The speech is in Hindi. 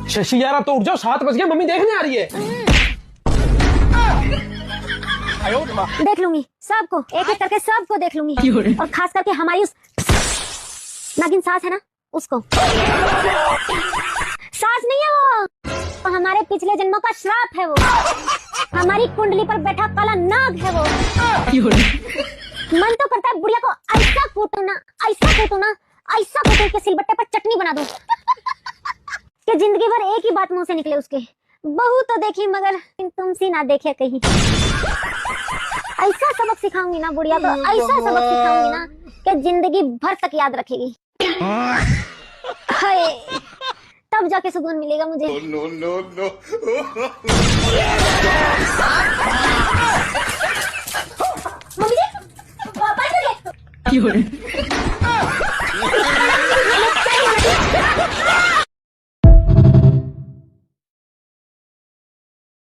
शशि यार तो उठ जाओ, 7 बज गए, मम्मी देखने आ रही है। देख लूंगी सबको, एक एक करके सबको देख लूंगी, और खास करके हमारी उस नागिन सास है ना, उसको। सास नहीं है वो, तो हमारे पिछले जन्मों का श्राप है वो, हमारी कुंडली पर बैठा काला नाग है वो। मन तो करता है बुढ़िया को ऐसा कूटू ना, ऐसा कूटू ना, ऐसा कूटू कि सिलबट्टे पर चटनी बना दूं, कि जिंदगी भर एक ही बात मुंह से निकले उसके, बहू तो देखी मगर तुमसी ना देखे कहीं। ऐसा सबक सिखाऊंगी ना बुढ़िया को, ऐसा सबक सिखाऊंगी ना कि जिंदगी भर तक याद रखेगी। हाय, तब जाके सुकून मिलेगा मुझे। नो नो नो मम्मी जी, पापा चले।